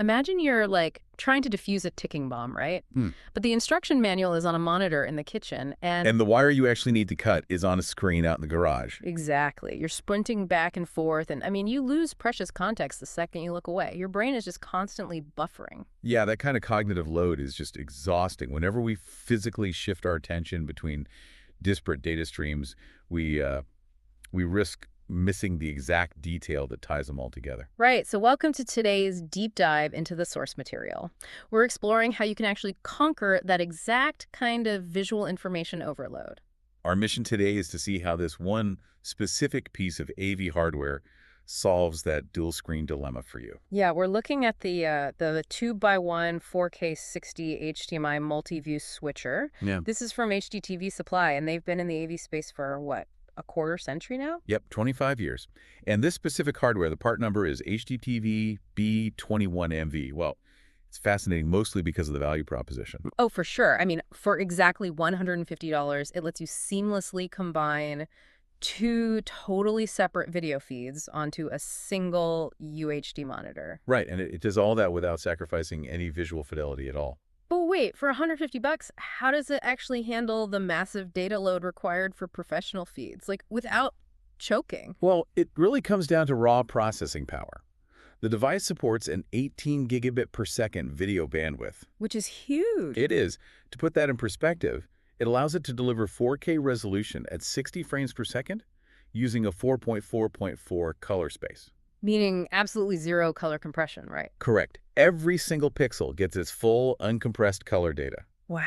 Imagine you're like trying to defuse a ticking bomb, right? But the instruction manual is on a monitor in the kitchen and And the wire you actually need to cut is on a screen out in the garage. exactly. You're sprinting back and forth and I mean, you lose precious context the second you look away. Your brain is just constantly buffering. Yeah, that kind of cognitive load is just exhausting. Whenever we physically shift our attention between disparate data streams, we risk missing the exact detail that ties them all together. Right, so welcome to today's deep dive into the source material. We're exploring how you can actually conquer that exact kind of visual information overload. Our mission today is to see how this one specific piece of AV hardware solves that dual screen dilemma for you. Yeah, we're looking at the 2x1 4K60 HDMI Multiview Switcher. Yeah. This is from HDTV Supply, and they've been in the AV space for, what, a quarter century now? Yep, 25 years. And this specific hardware, the part number is HDTV B21MV. Well, it's fascinating mostly because of the value proposition. Oh, for sure. I mean, for exactly $150, it lets you seamlessly combine two totally separate video feeds onto a single UHD monitor. Right, and it does all that without sacrificing any visual fidelity at all. But wait, for $150, how does it actually handle the massive data load required for professional feeds, like without choking? Well, it really comes down to raw processing power. The device supports an 18 gigabit per second video bandwidth. Which is huge. It is. To put that in perspective, it allows it to deliver 4K resolution at 60 frames per second using a 4.4.4 color space. Meaning absolutely zero color compression, right? Correct. Every single pixel gets its full, uncompressed color data. Wow.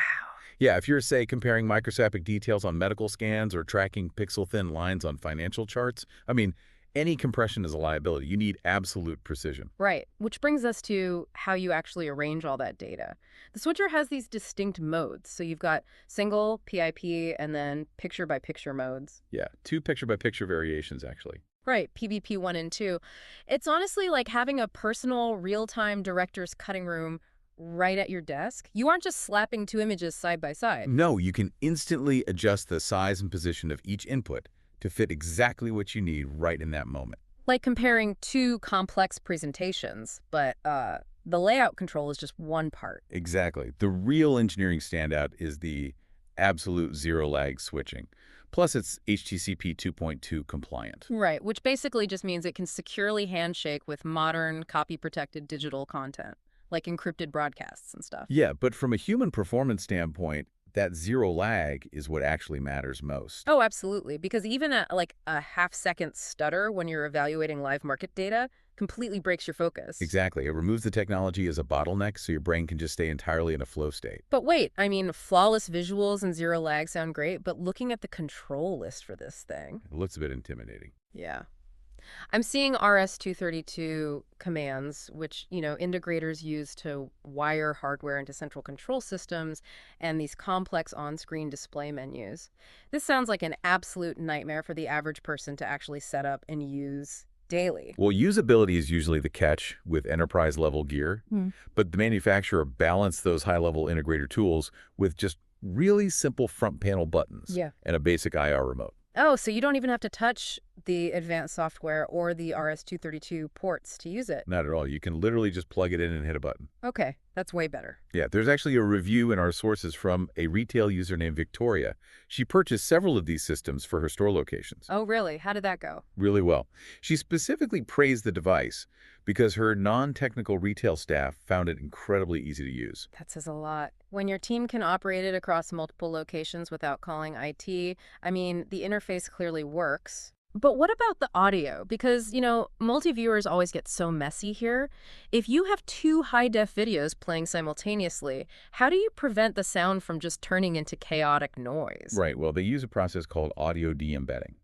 Yeah, if you're, say, comparing microscopic details on medical scans or tracking pixel-thin lines on financial charts, I mean, any compression is a liability. You need absolute precision. Right, which brings us to how you actually arrange all that data. The switcher has these distinct modes. So you've got single, PIP, and then picture-by-picture modes. Yeah, 2 picture-by-picture variations, actually. Right, PBP 1 and 2. It's honestly like having a personal, real-time director's cutting room right at your desk. You aren't just slapping two images side by side. No, you can instantly adjust the size and position of each input to fit exactly what you need right in that moment. Like comparing two complex presentations, but the layout control is just one part. Exactly. The real engineering standout is the absolute zero-lag switching. Plus, it's HTCP 2.2 compliant. Right, which basically just means it can securely handshake with modern, copy-protected digital content, like encrypted broadcasts and stuff. Yeah, but from a human performance standpoint, that zero lag is what actually matters most. Oh, absolutely, because even like a half-second stutter when you're evaluating live market data completely breaks your focus. Exactly. It removes the technology as a bottleneck so your brain can just stay entirely in a flow state. But wait, I mean, flawless visuals and zero lag sound great, but looking at the control list for this thing. It looks a bit intimidating. Yeah. I'm seeing RS-232 commands, which, integrators use to wire hardware into central control systems, and these complex on-screen display menus. This sounds like an absolute nightmare for the average person to actually set up and use daily. Well, usability is usually the catch with enterprise-level gear, but the manufacturer balanced those high-level integrator tools with just really simple front panel buttons and a basic IR remote. Oh, so you don't even have to touch the advanced software or the RS-232 ports to use it? Not at all. You can literally just plug it in and hit a button. Okay, that's way better. Yeah, there's actually a review in our sources from a retail user named Victoria. She purchased several of these systems for her store locations. Oh, really? How did that go? Really well. She specifically praised the device because her non-technical retail staff found it incredibly easy to use. That says a lot. When your team can operate it across multiple locations without calling IT, I mean, the interface clearly works. But what about the audio? Because, multi-viewers always get so messy here. If you have two high-def videos playing simultaneously, how do you prevent the sound from just turning into chaotic noise? Right. Well, they use a process called audio de-embedding.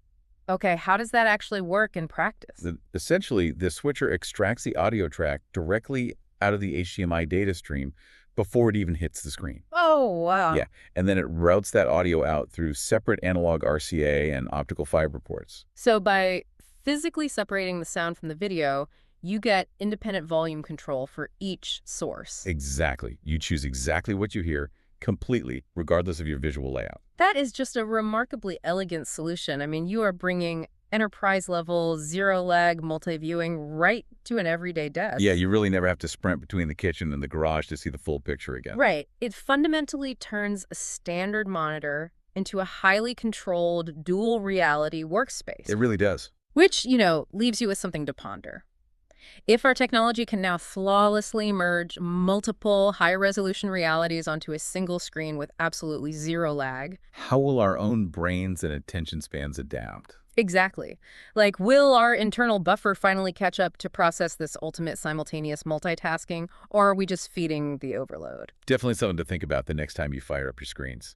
Okay, how does that actually work in practice? Essentially, the switcher extracts the audio track directly out of the HDMI data stream before it even hits the screen. Oh, wow. Yeah, and then it routes that audio out through separate analog RCA and optical fiber ports. So by physically separating the sound from the video, you get independent volume control for each source. Exactly. You choose exactly what you hear completely, regardless of your visual layout. That is just a remarkably elegant solution. I mean, you are bringing enterprise-level, zero-lag multi-viewing right to an everyday desk. Yeah, you really never have to sprint between the kitchen and the garage to see the full picture again. Right. It fundamentally turns a standard monitor into a highly controlled dual reality workspace, It really does. which, leaves you with something to ponder. If our technology can now flawlessly merge multiple high-resolution realities onto a single screen with absolutely zero lag. How will our own brains and attention spans adapt? Exactly. Like, will our internal buffer finally catch up to process this ultimate simultaneous multitasking, or are we just feeding the overload? Definitely something to think about the next time you fire up your screens.